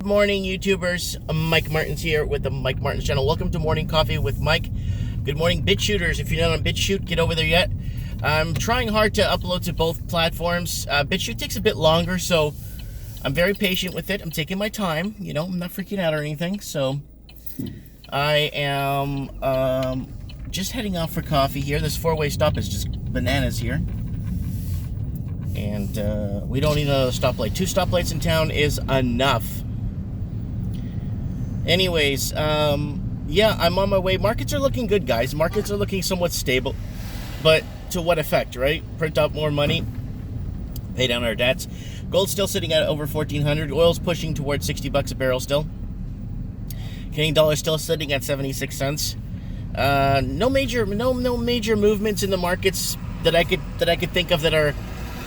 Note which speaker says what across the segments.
Speaker 1: Good morning, YouTubers. Mike Martins here with the Mike Martins channel. Welcome to Morning Coffee with Mike. Good morning, BitChooters. If you're not on BitChute, get over there yet. I'm trying hard to upload to both platforms. BitChute takes a bit longer, so I'm very patient with it. I'm taking my time. You know, I'm not freaking out or anything. So I am just heading off for coffee here. This four-way stop is just bananas here. And we don't need another stoplight. 2 stoplights in town is enough. Anyways, yeah, I'm on my way. Markets are looking good, guys. Markets are looking somewhat stable. But to what effect, right? Print out more money, pay down our debts. Gold's still sitting at over 1,400. Oil's pushing towards 60 bucks a barrel still. Canadian dollar still sitting at 76 cents. No major movements in the markets that I could think of that are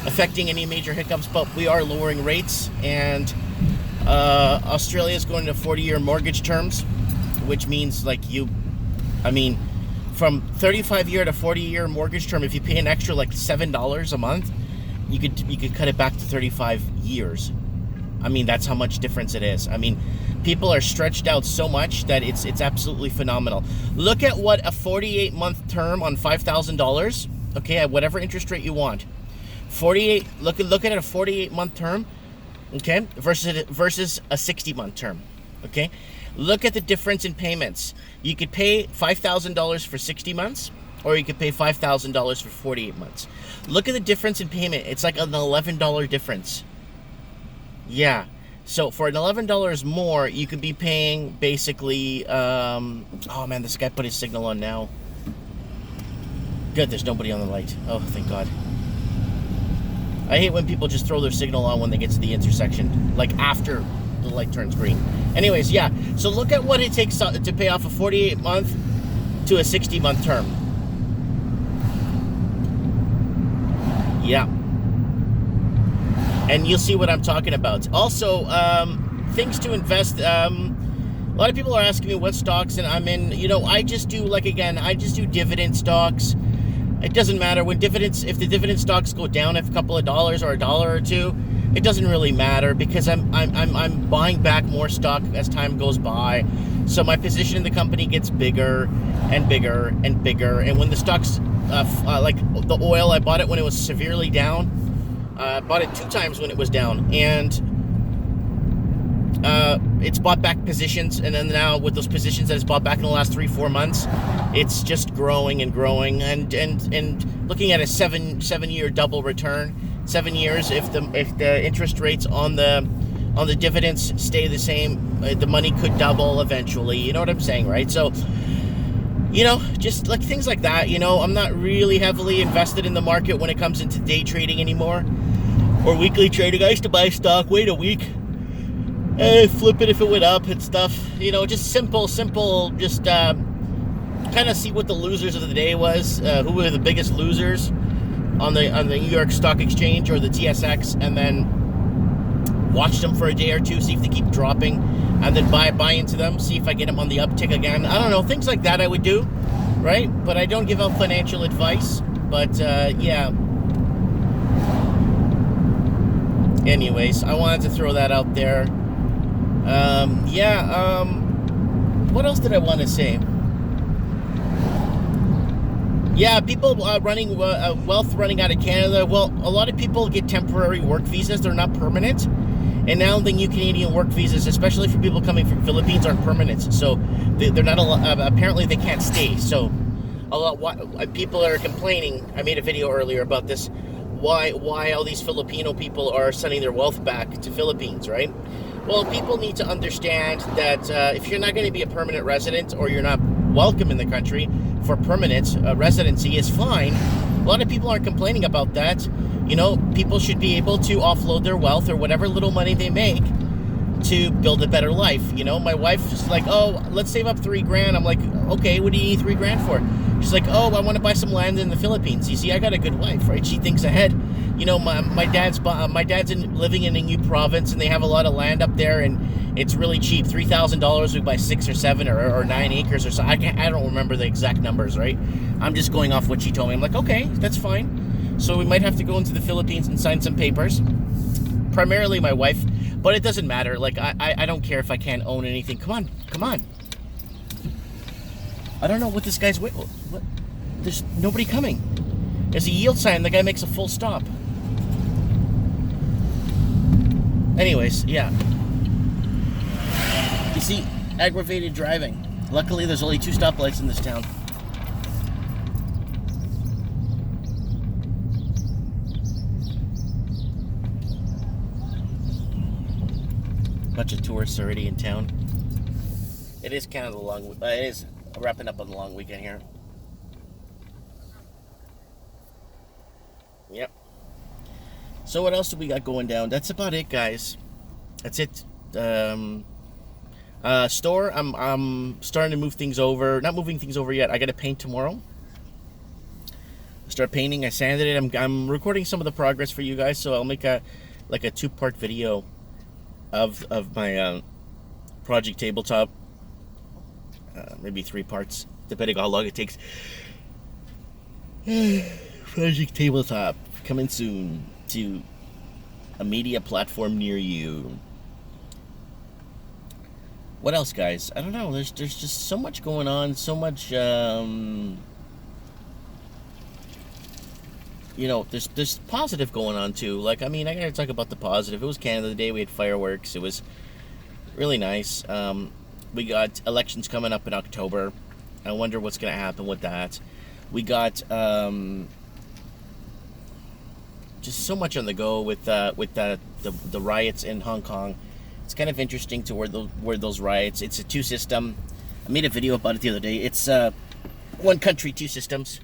Speaker 1: affecting any major hiccups, but we are lowering rates, and Australia is going to 40-year mortgage terms, which means from 35-year to 40-year mortgage term, if you pay an extra like $7 a month, you could cut it back to 35 years. I mean, that's how much difference it is. I mean, people are stretched out so much that it's absolutely phenomenal. Look at what a 48-month term on $5,000, okay, at whatever interest rate you want. Look at a 48-month term, okay, versus a 60-month term, okay. Look at the difference in payments. You could pay $5,000 for 60 months, or you could pay $5,000 for 48 months. Look at the difference in payment. It's like an $11 difference. Yeah. So for an $11 more, you could be paying basically. Oh man, this guy put his signal on now. Good, there's nobody on the light. Oh, thank God. I hate when people just throw their signal on when they get to the intersection, like after the light turns green. Anyways, yeah, so look at what it takes to pay off a 48-month to a 60-month term. Yeah. And you'll see what I'm talking about. Also, things to invest. A lot of people are asking me what stocks and I'm in. You know, I just do dividend stocks. It doesn't matter if the dividend stocks go down a couple of dollars or $1 or $2, it doesn't really matter because I'm buying back more stock as time goes by. So my position in the company gets bigger and bigger and bigger. And when the stocks, like the oil, I bought it when it was severely down. I bought it 2 times when it was down, and it's bought back positions, and then now with those positions that it's bought back in the last 3-4 months, it's just growing and growing, and looking at a 7-year double return. 7 years, if the interest rates on the dividends stay the same, the money could double eventually. You know what I'm saying, right? So, you know, just like things like that. You know, I'm not really heavily invested in the market when it comes into day trading anymore, or weekly trading. I used to buy stock, wait a week, and flip it if it went up and stuff. You know, just simple, just kind of see what the losers of the day was, who were the biggest losers on the New York Stock Exchange or the TSX, and then watch them for a day or two, see if they keep dropping, and then buy into them, see if I get them on the uptick again. I don't know, things like that I would do, right? But I don't give out financial advice. But yeah. Anyways, I wanted to throw that out there. What else did I want to say? Yeah, people running wealth running out of Canada. Well, a lot of people get temporary work visas. They're not permanent. And now the new Canadian work visas, especially for people coming from Philippines, aren't permanent. So they're not apparently they can't stay. So a lot people are complaining. I made a video earlier about this. Why all these Filipino people are sending their wealth back to Philippines, right? Well, people need to understand that if you're not going to be a permanent resident, or you're not welcome in the country for permanent residency, is fine. A lot of people aren't complaining about that. You know, people should be able to offload their wealth or whatever little money they make to build a better life. You know, my wife's like, oh, let's save up $3,000. I'm like, okay, what do you need $3,000 for? She's like, oh, I want to buy some land in the Philippines. You see, I got a good wife, right? She thinks ahead. You know, my dad's living in a new province, and they have a lot of land up there, and it's really cheap. $3,000 we buy 6 or 7 or 9 acres or so. I don't remember the exact numbers, right? I'm just going off what she told me. I'm like, okay, that's fine. So we might have to go into the Philippines and sign some papers. Primarily my wife, But it doesn't matter. Like, I don't care if I can't own anything. Come on, come on. I don't know what this guy's... What? There's nobody coming. There's a yield sign. The guy makes a full stop. Anyways, yeah. You see, aggravated driving. Luckily, there's only 2 stoplights in this town. Bunch of tourists already in town. It is kind of the long... it is wrapping up on the long weekend here. Yep. So what else do we got going down? That's about it, guys. That's it. Store, I'm starting to move things over. Not moving things over yet. I got to paint tomorrow. Start painting. I sanded it. I'm recording some of the progress for you guys, so I'll make a 2-part video of my project tabletop. Maybe 3 parts, depending on how long it takes. Project tabletop coming soon to a media platform near you. What else, guys? I don't know. There's just so much going on. So much. You know, there's positive going on too. Like, I mean, I gotta talk about the positive. It was Canada Day. We had fireworks. It was really nice. We got elections coming up in October. I wonder what's gonna happen with that. We got just so much on the go with the riots in Hong Kong. It's kind of interesting to where those riots. It's a 2 system. I made a video about it the other day. It's 1 country, 2 systems,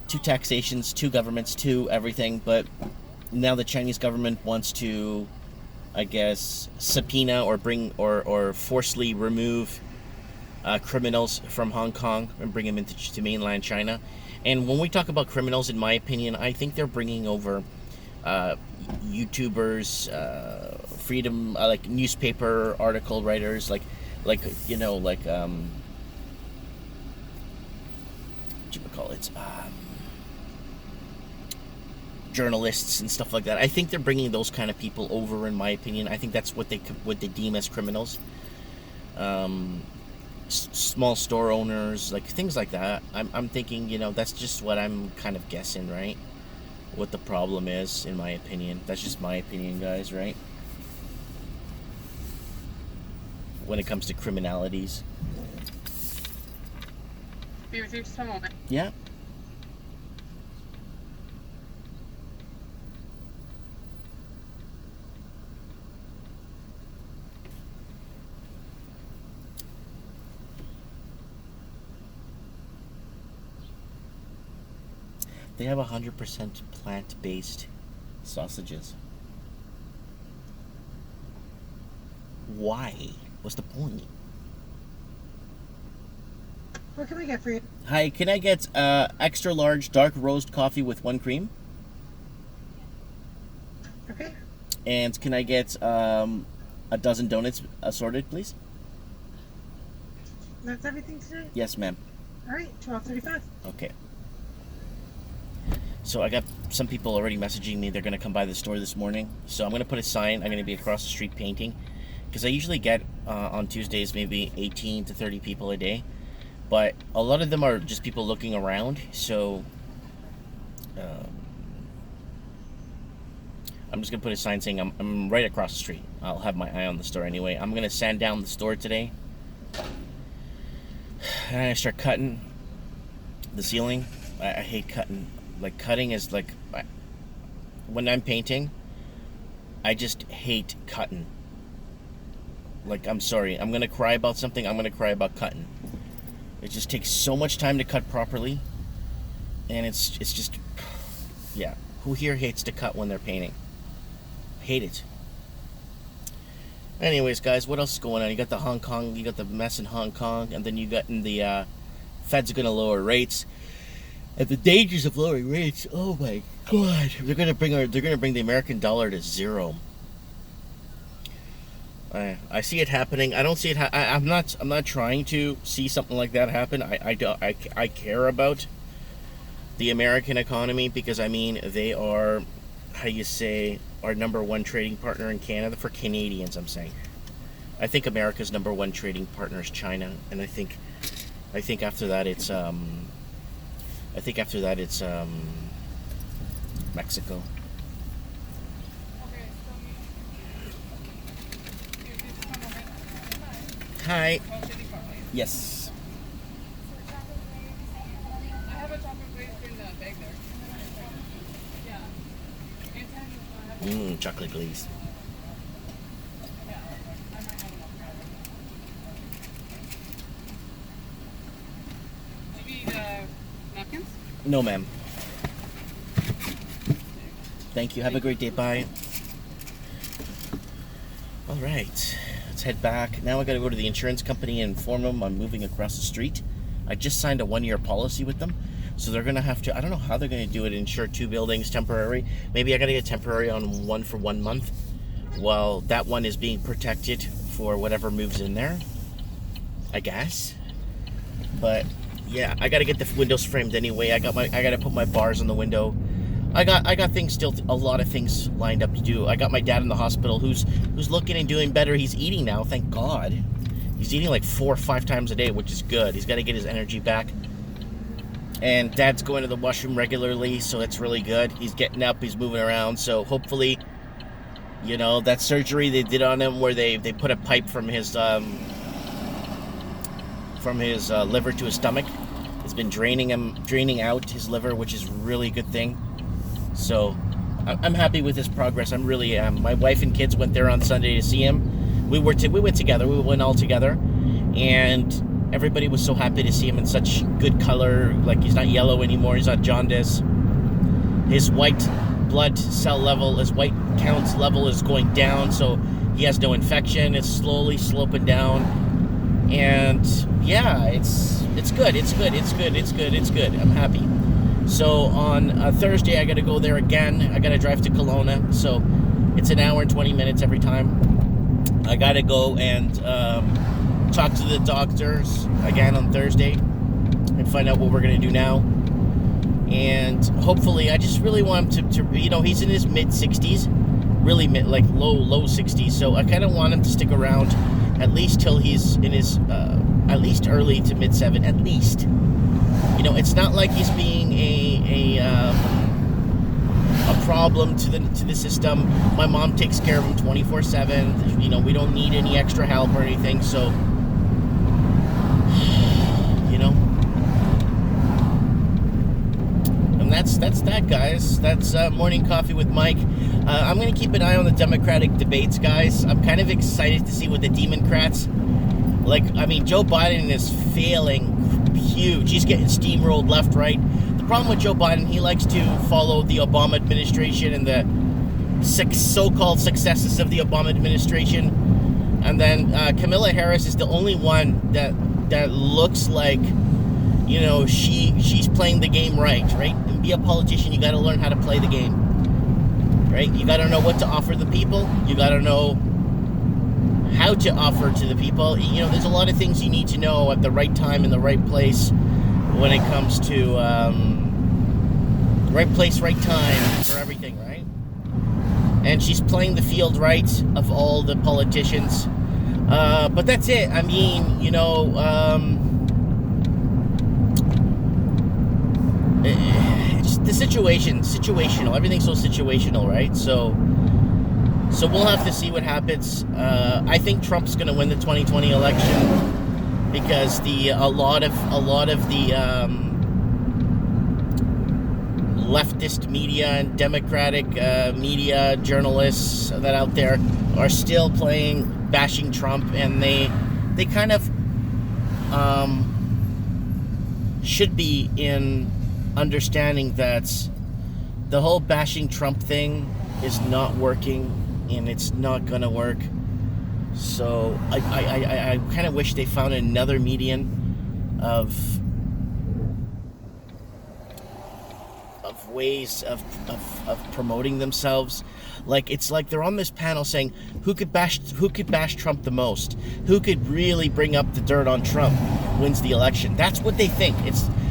Speaker 1: 2 taxations, 2 governments, 2 everything. But now the Chinese government wants to, I guess, subpoena or bring or forcibly remove criminals from Hong Kong and bring them into mainland China. And when we talk about criminals, in my opinion, I think they're bringing over YouTubers, freedom, like newspaper article writers, like you know, like what you call it, journalists and stuff like that. I think they're bringing those kind of people over. In my opinion, I think that's what they deem as criminals. Small store owners, like things like that. I'm thinking, you know, that's just what I'm kind of guessing, right? What the problem is, in my opinion. That's just my opinion, guys, right? When it comes to criminalities.
Speaker 2: Be with you just a moment.
Speaker 1: Yeah. They have 100% plant-based sausages. Why? What's the point?
Speaker 2: What can I get for you?
Speaker 1: Hi, can I get extra large dark roast coffee with 1 cream?
Speaker 2: Okay.
Speaker 1: And can I get a dozen donuts assorted, please?
Speaker 2: That's everything today?
Speaker 1: Yes, ma'am.
Speaker 2: All right, $12.35.
Speaker 1: Okay. So I got some people already messaging me. They're going to come by the store this morning. So I'm going to put a sign. I'm going to be across the street painting. Because I usually get, on Tuesdays, maybe 18 to 30 people a day. But a lot of them are just people looking around. So I'm just going to put a sign saying I'm right across the street. I'll have my eye on the store anyway. I'm going to sand down the store today. And I start cutting the ceiling. I hate cutting. Like, cutting is like, when I'm painting, I just hate cutting. Like, I'm sorry, I'm gonna cry about something, I'm gonna cry about cutting. It just takes so much time to cut properly, and it's just, yeah. Who here hates to cut when they're painting? Hate it. Anyways, guys, what else is going on? You got the Hong Kong, you got the mess in Hong Kong, and then you got in the Fed's gonna lower rates. And the dangers of lowering rates, oh my god, they're gonna bring the American dollar to 0. I see it happening. I don't see it. I'm not trying to see something like that happen. I care about the American economy because, I mean, they are, how you say, our number one trading partner in Canada for Canadians. I'm saying. I think America's number one trading partner is China, and I think after that it's Mexico. Hi. Yes.
Speaker 3: I have a chocolate glaze in the bag there. Yeah.
Speaker 1: Chocolate glaze.
Speaker 3: Yeah. I might have enough. Do you need napkins?
Speaker 1: No, ma'am. Thank you. Have a great day. Bye. All right. Let's head back. Now I got to go to the insurance company and inform them I'm moving across the street. I just signed a 1-year policy with them. So they're going to have to, I don't know how they're going to do it, insure 2 buildings temporary. Maybe I got to get temporary on one for 1 month while that one is being protected for whatever moves in there, I guess. But yeah, I got to get the windows framed anyway. I got to put my bars on the window. I got things still, a lot of things lined up to do. I got my dad in the hospital who's looking and doing better. He's eating now, thank God. He's eating like 4 or 5 times a day, which is good. He's got to get his energy back. And Dad's going to the washroom regularly, so that's really good. He's getting up, he's moving around, so hopefully, you know, that surgery they did on him where they put a pipe from his liver to his stomach. It's been draining out his liver, which is a really good thing. So I'm happy with his progress. I'm really am. My wife and kids went there on Sunday to see him. We went together. We went all together, and everybody was so happy to see him in such good color. Like, he's not yellow anymore. He's not jaundice. His white blood cell level, his white counts level is going down, so he has no infection. It's slowly sloping down, and yeah, it's good. It's good. I'm happy. So on Thursday, I got to go there again. I got to drive to Kelowna, so it's an hour and 20 minutes every time. I got to go and talk to the doctors again on Thursday and find out what we're going to do now. And hopefully, I just really want him to you know, he's in his mid-60s, really low 60s, so I kind of want him to stick around at least till he's in his, at least early to mid-7, at least. You know, it's not like he's being a problem to the system. My mom takes care of him 24/7. You know, we don't need any extra help or anything. So, you know, and that's that, guys. That's Morning Coffee with Mike. I'm gonna keep an eye on the Democratic debates, guys. I'm kind of excited to see what the Democrats. Like, I mean, Joe Biden is failing huge. He's getting steamrolled left, right. The problem with Joe Biden, he likes to follow the Obama administration and the so-called successes of the Obama administration. And then Kamala Harris is the only one that looks like, you know, she's playing the game right? And be a politician, you got to learn how to play the game, right? You got to know what to offer the people. You got to know how to offer to the people. You know, there's a lot of things you need to know at the right time in the right place when it comes to right place, right time for everything, right? And she's playing the field right of all the politicians. But that's it. I mean, you know, the situational. Everything's so situational, right? So we'll have to see what happens. I think Trump's going to win the 2020 election because a lot of the leftist media and Democratic media journalists that out there are still bashing Trump, and they kind of should be in understanding that the whole bashing Trump thing is not working. And it's not gonna work. So I kind of wish they found another median of ways of promoting themselves. Like, it's like they're on this panel saying who could bash Trump the most, who could really bring up the dirt on Trump wins the election. That's what they think.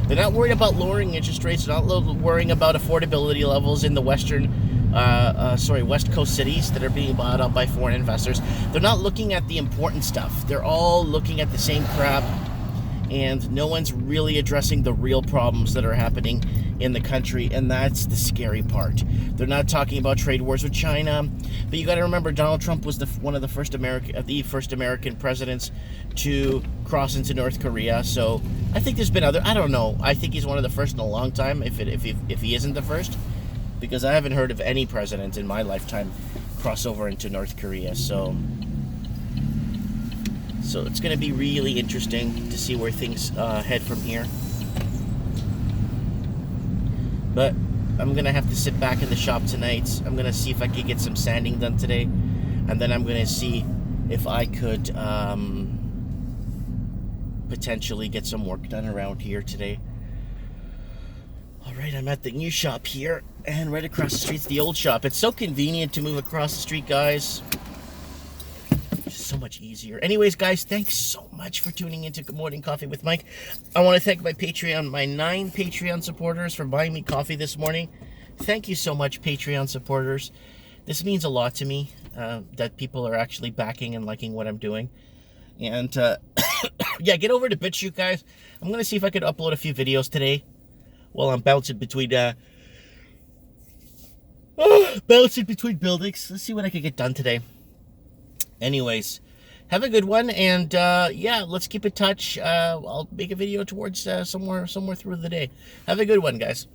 Speaker 1: They're not worried about lowering interest rates. They're not worrying about affordability levels in the Western West Coast cities that are being bought up by foreign investors. They're not looking at the important stuff. They're all looking at the same crap, and no one's really addressing the real problems that are happening in the country, and that's the scary part. They're not talking about trade wars with China, but you got to remember Donald Trump was one of the first American presidents to cross into North Korea. So I think there's been other. I don't know. I think he's one of the first in a long time. If he isn't the first, because I haven't heard of any president in my lifetime cross over into North Korea. So it's going to be really interesting to see where things head from here. But I'm going to have to sit back in the shop tonight. I'm going to see if I could get some sanding done today. And then I'm going to see if I could potentially get some work done around here today. Alright, I'm at the new shop here. And right across the street's the old shop. It's so convenient to move across the street, guys. So much easier. Anyways, guys, thanks so much for tuning into Good Morning Coffee with Mike. I want to thank my 9 Patreon supporters for buying me coffee this morning. Thank you so much, Patreon supporters. This means a lot to me, that people are actually backing and liking what I'm doing. And yeah, get over to BitChute, guys. I'm going to see if I could upload a few videos today while I'm bouncing between buildings. Let's see what I can get done today. Anyways, have a good one, and yeah, let's keep in touch. I'll make a video towards somewhere through the day. Have a good one, guys.